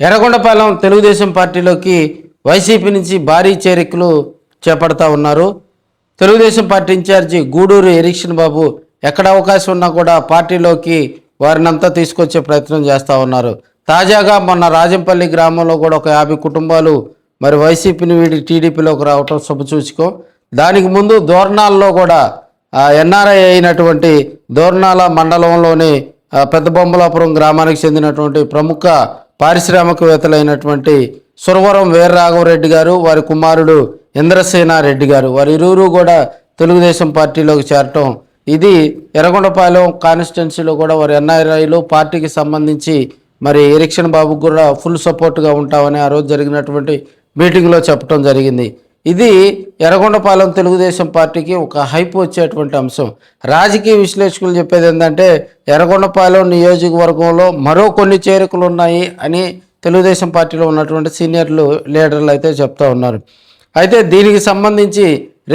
ఎర్రగొండపాలెం తెలుగుదేశం పార్టీలోకి వైసీపీ నుంచి భారీ చేరికలు చేపడతా ఉన్నారు. తెలుగుదేశం పార్టీ ఇన్ఛార్జి గూడూరు ఎరిక్షన్ బాబు ఎక్కడ అవకాశం ఉన్నా కూడా పార్టీలోకి వారినంతా తీసుకొచ్చే ప్రయత్నం చేస్తూ ఉన్నారు. తాజాగా మొన్న రాజంపల్లి గ్రామంలో కూడా ఒక 50 కుటుంబాలు మరి వైసీపీని వీడి టీడీపీలోకి రావటం శుభసూచకం. దానికి ముందు దోర్నాల్లో కూడా ఎన్ఆర్ఐ అయినటువంటి దోర్నాల మండలంలోని పెద్ద బొమ్మలాపురం గ్రామానికి చెందినటువంటి ప్రముఖ పారిశ్రామికవేత్తలైనటువంటి సురవరం వీరరాఘవరెడ్డి గారు, వారి కుమారుడు ఇంద్రసేనారెడ్డి గారు, వారి ఇరువురు కూడా తెలుగుదేశం పార్టీలోకి చేరటం, ఇది ఎర్రగొండపాలెం కాన్స్టిట్యున్సీలో కూడా వారి ఎన్ఆర్ఐలు పార్టీకి సంబంధించి మరి ఎరిక్షన్ బాబుకు కూడా ఫుల్ సపోర్ట్గా ఉంటామని ఆ రోజు జరిగినటువంటి మీటింగ్లో చెప్పడం జరిగింది. ఇది ఎర్రగొండపాలెం తెలుగుదేశం పార్టీకి ఒక హైప్ వచ్చేటువంటి అంశం. రాజకీయ విశ్లేషకులు చెప్పేది ఏంటంటే ఎర్రగొండపాలెం నియోజకవర్గంలో మరో కొన్ని చేరికలు ఉన్నాయి అని తెలుగుదేశం పార్టీలో ఉన్నటువంటి సీనియర్లు లీడర్లు అయితే చెప్తా ఉన్నారు. అయితే దీనికి సంబంధించి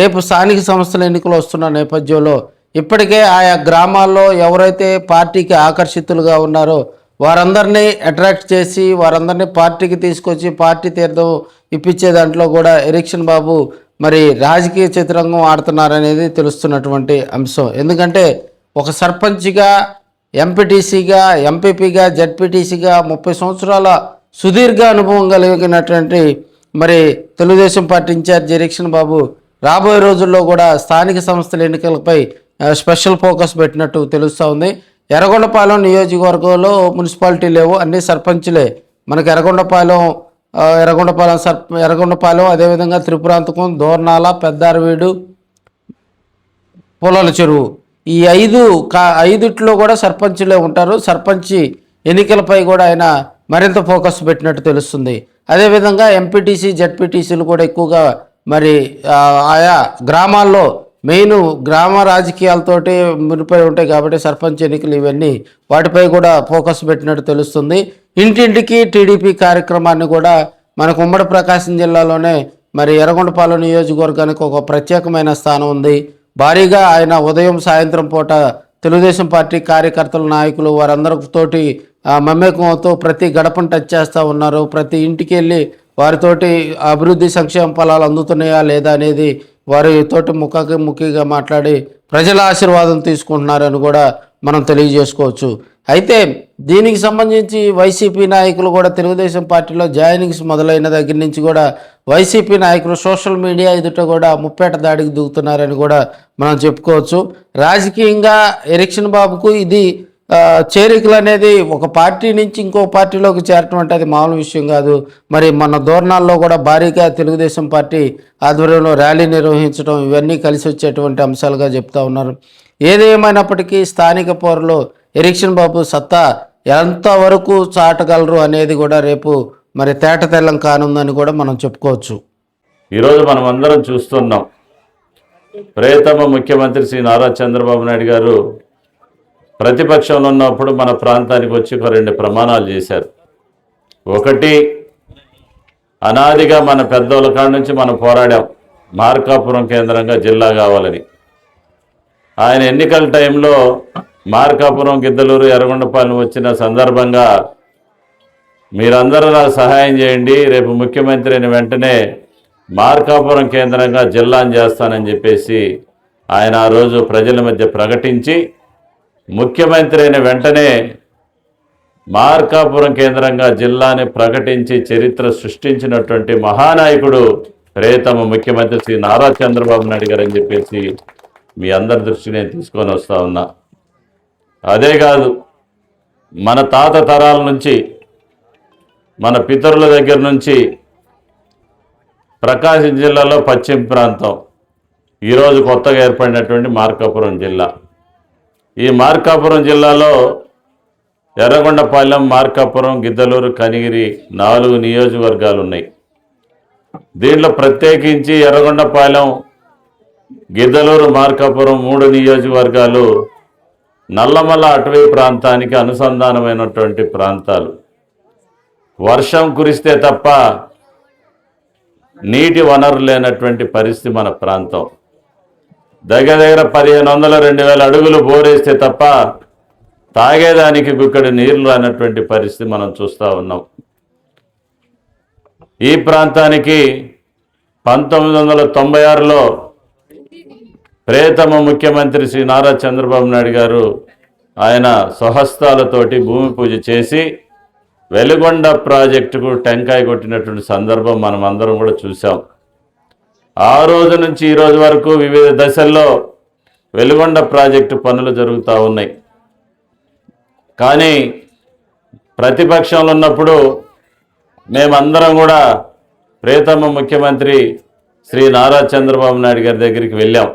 రేపు స్థానిక సంస్థల ఎన్నికలు వస్తున్న నేపథ్యంలో ఇప్పటికే ఆయా గ్రామాల్లో ఎవరైతే పార్టీకి ఆకర్షితులుగా ఉన్నారో వారందరినీ అట్రాక్ట్ చేసి వారందరినీ పార్టీకి తీసుకొచ్చి పార్టీ తీర్థం ఇప్పించే దాంట్లో కూడా ఎరిక్షన్ బాబు మరి రాజకీయ చతురంగం ఆడుతున్నారనేది తెలుస్తున్నటువంటి అంశం. ఎందుకంటే ఒక సర్పంచ్గా, ఎంపీటీసీగా, ఎంపీపీగా, జడ్పీటీసీగా 30 సంవత్సరాల సుదీర్ఘ అనుభవం కలిగినటువంటి మరి తెలుగుదేశం పార్టీ ఇన్ఛార్జ్ ఎరిక్షన్ బాబు రాబోయే రోజుల్లో కూడా స్థానిక సంస్థల ఎన్నికలపై స్పెషల్ ఫోకస్ పెట్టినట్టు తెలుస్తూ ఉంది. ఎర్రగొండపాలెం నియోజకవర్గంలో మున్సిపాలిటీ లేవు, అన్ని సర్పంచ్లే. మనకు ఎర్రగొండపాలెం అదేవిధంగా త్రిపురాంతకం, దోర్నాల, పెద్దారవీడు, పొలాల చెరువు, ఈ ఐదుట్లో కూడా సర్పంచ్లే ఉంటారు. సర్పంచ్ ఎన్నికలపై కూడా ఆయన మరింత ఫోకస్ పెట్టినట్టు తెలుస్తుంది. అదేవిధంగా ఎంపీటీసీ, జడ్పీటీసీలు కూడా ఎక్కువగా మరి ఆయా గ్రామాల్లో మెయిన్ గ్రామ రాజకీయాలతోటి మునిపై ఉంటాయి కాబట్టి సర్పంచ్ ఎన్నికలు ఇవన్నీ వాటిపై కూడా ఫోకస్ పెట్టినట్టు తెలుస్తుంది. ఇంటింటికి టీడీపీ కార్యక్రమాన్ని కూడా మనకు ఉమ్మడి ప్రకాశం జిల్లాలోనే మరి ఎర్రగొండపాలెం నియోజకవర్గానికి ఒక ప్రత్యేకమైన స్థానం ఉంది. భారీగా ఆయన ఉదయం సాయంత్రం పూట తెలుగుదేశం పార్టీ కార్యకర్తల, నాయకులు వారందరితోటి మమేకంతో ప్రతి గడపను టచ్ చేస్తూ ఉన్నారు. ప్రతి ఇంటికి వెళ్ళి వారితోటి అభివృద్ధి సంక్షేమ ఫలాలు అందుతున్నాయా లేదా అనేది వారితోటి ముఖాముఖిగా మాట్లాడి ప్రజల ఆశీర్వాదం తీసుకుంటున్నారని కూడా మనం తెలియజేసుకోవచ్చు. అయితే దీనికి సంబంధించి వైసీపీ నాయకులు కూడా తెలుగుదేశం పార్టీలో జాయినింగ్స్ మొదలైన దగ్గర నుంచి కూడా వైసీపీ నాయకులు సోషల్ మీడియా ఎదుట కూడా ముప్పేట దాడికి దిగుతున్నారని కూడా మనం చెప్పుకోవచ్చు. రాజకీయంగా ఎరిక్షన్ బాబుకు ఇది చేరికలు అనేది ఒక పార్టీ నుంచి ఇంకో పార్టీలోకి చేరటం అంటే అది మామూలు విషయం కాదు. మరి మన దోర్నాల్లో కూడా భారీగా తెలుగుదేశం పార్టీ ఆధ్వర్యంలో ర్యాలీ నిర్వహించడం ఇవన్నీ కలిసి వచ్చేటువంటి అంశాలుగా చెప్తా ఉన్నారు. ఏదేమైనప్పటికీ స్థానిక పౌరులు ఎరిక్షన్ బాబు సత్తా ఎంతవరకు చాటగలరు అనేది కూడా రేపు మరి తేటతెల్లం కానుందని కూడా మనం చెప్పుకోవచ్చు. ఈరోజు మనం అందరం చూస్తున్నాం, ప్రియతమ ముఖ్యమంత్రి శ్రీ నారా చంద్రబాబు నాయుడు గారు ప్రతిపక్షంలో ఉన్నప్పుడు మన ప్రాంతానికి వచ్చి ఒక 2 ప్రమాణాలు చేశారు. ఒకటి, అనాదిగా మన పెద్దోళ్ళ కాడ నుంచి మనం పోరాడాం మార్కాపురం కేంద్రంగా జిల్లా కావాలని. ఆయన ఎన్నికల టైంలో మార్కాపురం, గిద్దలూరు, ఎర్రగొండపాలెం వచ్చిన సందర్భంగా మీరందరూ నాకు సహాయం చేయండి, రేపు ముఖ్యమంత్రి అయిన వెంటనే మార్కాపురం కేంద్రంగా జిల్లాను చేస్తానని చెప్పేసి ఆయన ఆ రోజు ప్రజల మధ్య ప్రకటించి ముఖ్యమంత్రి అయిన వెంటనే మార్కాపురం కేంద్రంగా జిల్లాని ప్రకటించి చరిత్ర సృష్టించినటువంటి మహానాయకుడు ప్రియతమ ముఖ్యమంత్రి శ్రీ నారా చంద్రబాబు నాయుడు గారు అని చెప్పేసి మీ అందరి దృష్టిని నేను తీసుకొని వస్తూ ఉన్నా. అదే కాదు, మన తాత తరాల నుంచి, మన పితరుల దగ్గర నుంచి ప్రకాశం జిల్లాలో పశ్చిమ ప్రాంతం, ఈరోజు కొత్తగా ఏర్పడినటువంటి మార్కాపురం జిల్లా. ఈ మార్కాపురం జిల్లాలో ఎర్రగొండపాలెం, మార్కాపురం, గిద్దలూరు, కనిగిరి 4 నియోజకవర్గాలు ఉన్నాయి. దీంట్లో ప్రత్యేకించి ఎర్రగొండపాలెం, గిద్దలూరు, మార్కాపురం 3 నియోజకవర్గాలు నల్లమల్ల అటవీ ప్రాంతానికి అనుసంధానమైనటువంటి ప్రాంతాలు. వర్షం కురిస్తే తప్ప నీటి వనరు లేనటువంటి పరిస్థితి మన ప్రాంతం. దగ్గర 1500-2000 అడుగులు బోరేస్తే తప్ప తాగేదానికి గుక్కడి నీళ్లు అన్నటువంటి పరిస్థితి మనం చూస్తూ ఉన్నాం. ఈ ప్రాంతానికి 1996లో ప్రియతమ ముఖ్యమంత్రి శ్రీ నారా చంద్రబాబు నాయుడు గారు ఆయన స్వహస్తాలతోటి భూమి పూజ చేసి వెలుగొండ ప్రాజెక్టుకు టెంకాయ కొట్టినటువంటి సందర్భం మనం అందరం కూడా చూసాం. ఆ రోజు నుంచి ఈ రోజు వరకు వివిధ దశల్లో వెలుగొండ ప్రాజెక్టు పనులు జరుగుతూ ఉన్నాయి. కానీ ప్రతిపక్షంలో ఉన్నప్పుడు మేమందరం కూడా ప్రియతమ ముఖ్యమంత్రి శ్రీ నారా చంద్రబాబు నాయుడు గారి దగ్గరికి వెళ్ళాం.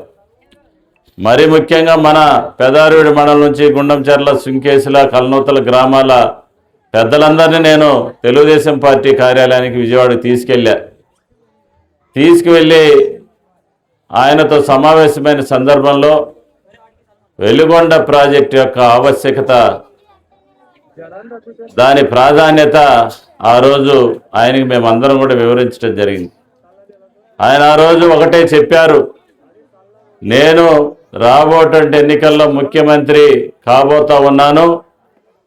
మరి ముఖ్యంగా మన పెదారుడి మండలం నుంచి గుండంచెర్ల, సుంకేసుల, కల్నూతల గ్రామాల పెద్దలందరినీ నేను తెలుగుదేశం పార్టీ కార్యాలయానికి విజయవాడకు తీసుకువెళ్ళి ఆయనతో సమావేశమైన సందర్భంలో వెలుగొండ ప్రాజెక్టు యొక్క ఆవశ్యకత, దాని ప్రాధాన్యత ఆ రోజు ఆయనకి మేమందరం కూడా వివరించడం జరిగింది. ఆయన ఆ రోజు ఒకటే చెప్పారు, నేను రాబోయేటువంటి ఎన్నికల్లో ముఖ్యమంత్రి కాబోతా ఉన్నాను,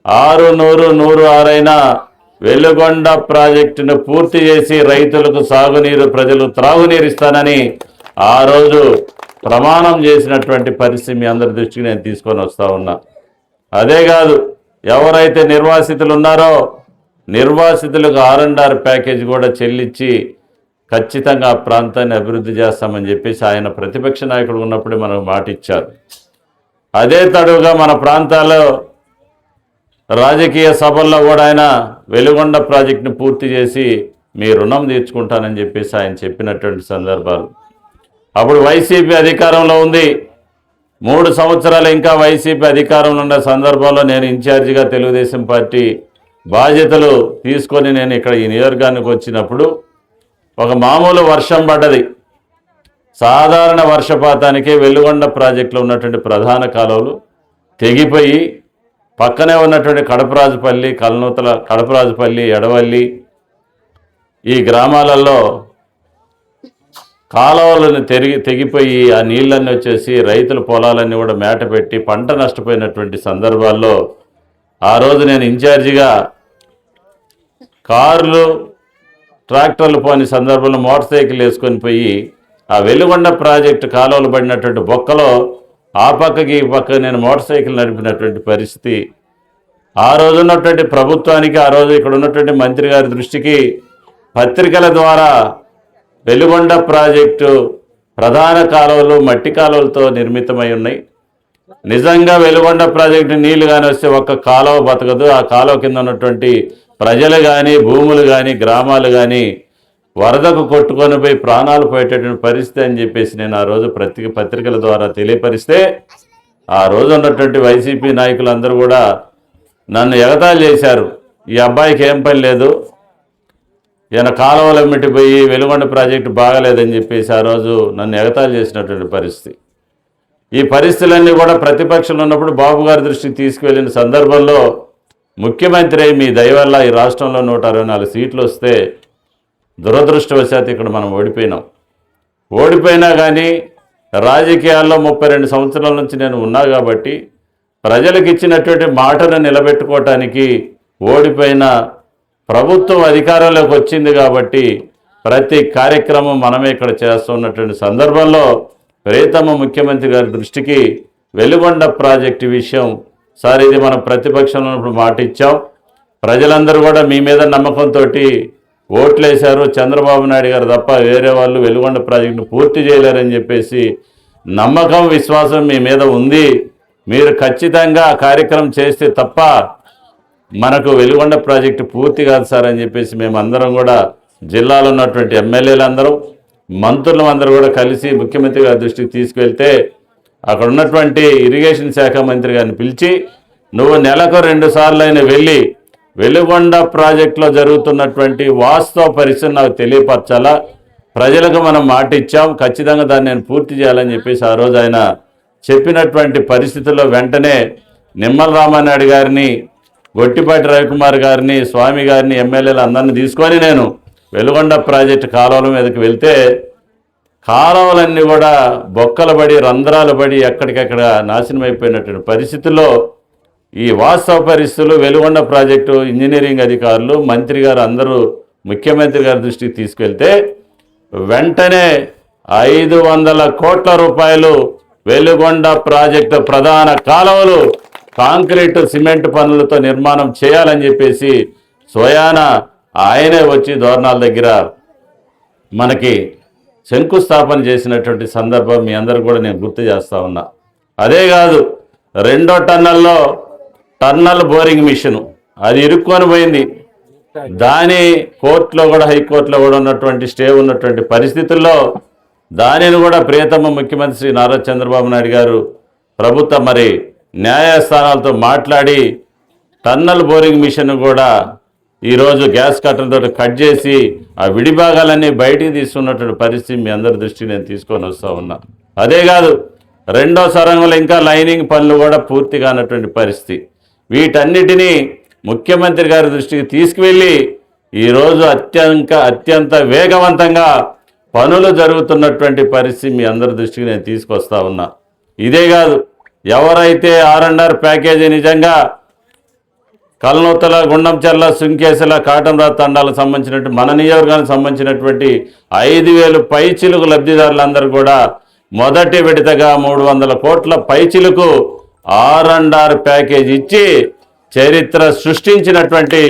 600 వెలుగొండ ప్రాజెక్టును పూర్తి చేసి రైతులకు సాగునీరు, ప్రజలు త్రాగునీరు ఇస్తానని ఆ రోజు ప్రమాణం చేసినటువంటి పరిస్థితి మీ అందరి దృష్టికి నేను తీసుకొని వస్తూ ఉన్నా. అదే కాదు, ఎవరైతే నిర్వాసితులు ఉన్నారో నిర్వాసితులకు R&R ప్యాకేజ్ కూడా చెల్లించి ఖచ్చితంగా ఆ ప్రాంతాన్ని అభివృద్ధి చేస్తామని చెప్పేసి ఆయన ప్రతిపక్ష నాయకుడు ఉన్నప్పుడే మనకు మాట ఇచ్చారు. అదే తడుగా మన ప్రాంతాల్లో రాజకీయ సభల్లో కూడా ఆయన వెలుగొండ ప్రాజెక్టును పూర్తి చేసి మీ రుణం తీర్చుకుంటానని చెప్పేసి ఆయన చెప్పినటువంటి సందర్భాలు. అప్పుడు వైసీపీ అధికారంలో ఉంది, 3 సంవత్సరాలు ఇంకా వైసీపీ అధికారంలో ఉన్న సందర్భంలో నేను ఇన్ఛార్జిగా తెలుగుదేశం పార్టీ బాధ్యతలు తీసుకొని నేను ఇక్కడ ఈ నియోజకవర్గానికి వచ్చినప్పుడు ఒక మామూలు వర్షం పడ్డది. సాధారణ వర్షపాతానికి వెలుగొండ ప్రాజెక్టులో ఉన్నటువంటి ప్రధాన కాలువలు తెగిపోయి పక్కనే ఉన్నటువంటి కడపరాజుపల్లి, కల్నూతల, కడపరాజుపల్లి, ఎడవల్లి ఈ గ్రామాలలో కాలువలను తెగిపోయి ఆ నీళ్ళన్నీ వచ్చేసి రైతుల పొలాలన్నీ కూడా మేట పెట్టి పంట నష్టపోయినటువంటి సందర్భాల్లో ఆ రోజు నేను ఇన్ఛార్జిగా కార్లు, ట్రాక్టర్లు పోని సందర్భంలో మోటార్ సైకిల్ వేసుకొని పోయి ఆ వెలుగొండ ప్రాజెక్టు కాలువలు పడినటువంటి బొక్కలో ఆ పక్కకి ఈ పక్క నేను మోటార్ సైకిల్ నడిపినటువంటి పరిస్థితి. ఆ రోజు ఉన్నటువంటి ప్రభుత్వానికి, ఆ రోజు ఇక్కడ ఉన్నటువంటి మంత్రి గారి దృష్టికి పత్రికల ద్వారా వెలుగొండ ప్రాజెక్టు ప్రధాన కాలువలు మట్టి కాలువలతో నిర్మితమై ఉన్నాయి. నిజంగా వెలుగొండ ప్రాజెక్టు నీళ్లు కానీ వస్తే ఒక్క కాలువ బతకదు. ఆ కాలువ కింద ఉన్నటువంటి ప్రజలు కానీ, భూములు కానీ, గ్రామాలు కానీ వరదకు కొట్టుకొని పోయి ప్రాణాలు పోయేటటువంటి పరిస్థితి అని చెప్పేసి నేను ఆ రోజు పత్రికల ద్వారా తెలియపరిస్తే ఆ రోజు ఉన్నటువంటి వైసీపీ నాయకులందరూ కూడా నన్ను ఎగతాళి చేశారు. ఈ అబ్బాయికి ఏం పని లేదు, ఈయన కాలువలు ఎమ్మిటిపోయి వెలుగొండ ప్రాజెక్టు బాగలేదని చెప్పేసి ఆ రోజు నన్ను ఎగతాళి చేసినటువంటి పరిస్థితి. ఈ పరిస్థితులన్నీ కూడా ప్రతిపక్షంలో ఉన్నప్పుడు బాబు గారి దృష్టికి తీసుకువెళ్ళిన సందర్భంలో ముఖ్యమంత్రి మీ దయ వల్ల ఈ రాష్ట్రంలో 164 సీట్లు వస్తే దురదృష్టవశాత్తు ఇక్కడ మనం ఓడిపోయినా కానీ రాజకీయాల్లో 32 సంవత్సరాల నుంచి నేను ఉన్నా కాబట్టి ప్రజలకు ఇచ్చినటువంటి మాటను నిలబెట్టుకోవటానికి ఓడిపోయిన ప్రభుత్వం అధికారంలోకి వచ్చింది కాబట్టి ప్రతి కార్యక్రమం మనమే ఇక్కడ చేస్తున్నటువంటి సందర్భంలో ప్రియతమ ముఖ్యమంత్రి గారి దృష్టికి వెలుగొండ ప్రాజెక్టు విషయం, సార్ ఇది మనం ప్రతిపక్షంలో ఉన్నప్పుడు మాట ఇచ్చాం, ప్రజలందరూ కూడా మీ మీద నమ్మకంతో ఓట్లేశారు, చంద్రబాబు నాయుడు గారు తప్ప వేరే వాళ్ళు వెలుగొండ ప్రాజెక్టును పూర్తి చేయలేరని చెప్పేసి నమ్మకం, విశ్వాసం మీ మీద ఉంది, మీరు ఖచ్చితంగా ఆ కార్యక్రమం చేస్తే తప్ప మనకు వెలుగొండ ప్రాజెక్టు పూర్తి కాదు సార్ అని చెప్పేసి మేమందరం కూడా జిల్లాలో ఉన్నటువంటి ఎమ్మెల్యేలందరూ, మంత్రులు అందరూ కూడా కలిసి ముఖ్యమంత్రి గారి దృష్టికి తీసుకువెళ్తే అక్కడ ఉన్నటువంటి ఇరిగేషన్ శాఖ మంత్రి గారిని పిలిచి, నువ్వు నెలకు 2 సార్లైనా వెళ్ళి వెలుగొండ ప్రాజెక్టులో జరుగుతున్నటువంటి వాస్తవ పరిస్థితిని నాకు తెలియపరచాలా, ప్రజలకు మనం మాట ఇచ్చాం, ఖచ్చితంగా దాన్ని నేను పూర్తి చేయాలని చెప్పేసి ఆ రోజు ఆయన చెప్పినటువంటి పరిస్థితుల్లో వెంటనే నిమ్మల రామానాయుడు గారిని, గొట్టిపాటి రవికుమార్ గారిని, స్వామి గారిని, ఎమ్మెల్యేలు అందరినీ తీసుకొని నేను వెలుగొండ ప్రాజెక్టు కాలువల మీదకి వెళ్తే కాలువలన్నీ కూడా బొక్కలు పడి, రంధ్రాలు పడి ఎక్కడికెక్కడ నాశనం అయిపోయినటువంటి పరిస్థితుల్లో ఈ వాస్తవ పరిస్థితులు వెలుగొండ ప్రాజెక్టు ఇంజనీరింగ్ అధికారులు, మంత్రి గారు అందరూ ముఖ్యమంత్రి గారి దృష్టికి తీసుకెళ్తే వెంటనే 500 కోట్ల రూపాయలు వెలుగొండ ప్రాజెక్టు ప్రధాన కాలువలు కాంక్రీటు సిమెంట్ పనులతో నిర్మాణం చేయాలని చెప్పేసి స్వయాన ఆయనే వచ్చి దోర్నాల దగ్గర మనకి శంకుస్థాపన చేసినటువంటి సందర్భం మీ అందరూ కూడా నేను గుర్తు చేస్తా ఉన్నా. అదే కాదు, 2వ టన్నల్లో టన్నల్ బోరింగ్ మిషను అది ఇరుక్కొని పోయింది. దాని కోర్టులో కూడా హైకోర్టులో కూడా ఉన్నటువంటి స్టే ఉన్నటువంటి పరిస్థితుల్లో దానిని కూడా ప్రియతమ ముఖ్యమంత్రి శ్రీ నారా చంద్రబాబు నాయుడు గారు ప్రభుత్వ మరి న్యాయస్థానాలతో మాట్లాడి టన్నల్ బోరింగ్ మిషన్ కూడా ఈరోజు గ్యాస్ కట్టర్తో కట్ చేసి ఆ విడిభాగాలన్నీ బయటికి తీసుకున్నటువంటి పరిస్థితి మీ అందరి దృష్టికి నేను తీసుకొని వస్తూ ఉన్నా. అదే కాదు, 2వ సొరంగంలో ఇంకా లైనింగ్ పనులు కూడా పూర్తి కానటువంటి పరిస్థితి. వీటన్నిటినీ ముఖ్యమంత్రి గారి దృష్టికి తీసుకువెళ్ళి ఈరోజు అత్యంత వేగవంతంగా పనులు జరుగుతున్నటువంటి పరిస్థితి మీ అందరి దృష్టికి నేను తీసుకొస్తా ఉన్నా. ఇదే కాదు, ఎవరైతే R&R ప్యాకేజీ నిజంగా కల్నూతల, గుండంచెర్ల, సుంకేశల, కాటంరాజు తండాలకు సంబంధించినటువంటి మన నియోజకవర్గానికి సంబంధించినటువంటి 5,000 పైచిలుకు లబ్ధిదారులందరూ కూడా మొదటి విడతగా 300 కోట్ల పైచిలుకు R&R ప్యాకేజ్ ఇచ్చి చరిత్ర సృష్టించినటువంటి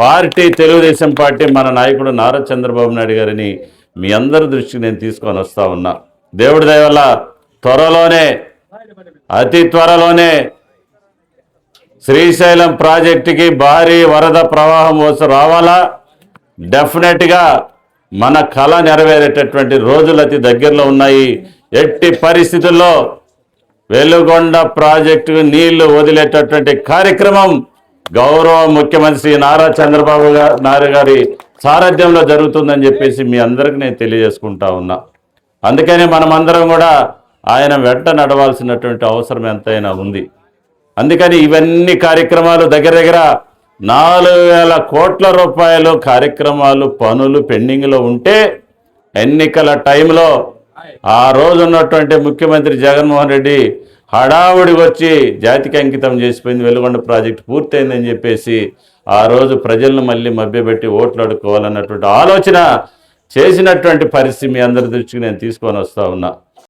పార్టీ తెలుగుదేశం పార్టీ మన నాయకుడు నారా చంద్రబాబు నాయుడు గారిని మీ అందరి దృష్టికి నేను తీసుకొని వస్తా ఉన్నా. దేవుడి దయ వల్ల త్వరలోనే, అతి త్వరలోనే శ్రీశైలం ప్రాజెక్టుకి భారీ వరద ప్రవాహం రావాలా. డెఫినెట్గా మన కళ నెరవేరేటటువంటి రోజులు అతి దగ్గరలో ఉన్నాయి. ఎట్టి పరిస్థితుల్లో వెలుగొండ ప్రాజెక్టు నీళ్లు వదిలేటటువంటి కార్యక్రమం గౌరవ ముఖ్యమంత్రి శ్రీ నారా చంద్రబాబు నాయుడు గారి సారథ్యంలో జరుగుతుందని చెప్పేసి మీ అందరికీ నేను తెలియజేసుకుంటా ఉన్నా. అందుకని మనమందరం కూడా ఆయన వెంట నడవాల్సినటువంటి అవసరం ఎంతైనా ఉంది. అందుకని ఇవన్నీ కార్యక్రమాలు దగ్గర 4,000 కోట్ల రూపాయలు కార్యక్రమాలు పనులు పెండింగ్లో ఉంటే ఎన్నికల టైంలో ఆ రోజు ఉన్నటువంటి ముఖ్యమంత్రి జగన్మోహన్ రెడ్డి హడావుడికి వచ్చి జాతికి అంకితం చేసిపోయింది, వెలుగొండ ప్రాజెక్టు పూర్తయిందని చెప్పేసి ఆ రోజు ప్రజలను మళ్ళీ మభ్యపెట్టి ఓట్లు అడుక్కోవాలన్నటువంటి ఆలోచన చేసినటువంటి పరిస్థితి మీ అందరి దృష్టికి నేను తీసుకొని వస్తూ ఉన్నా.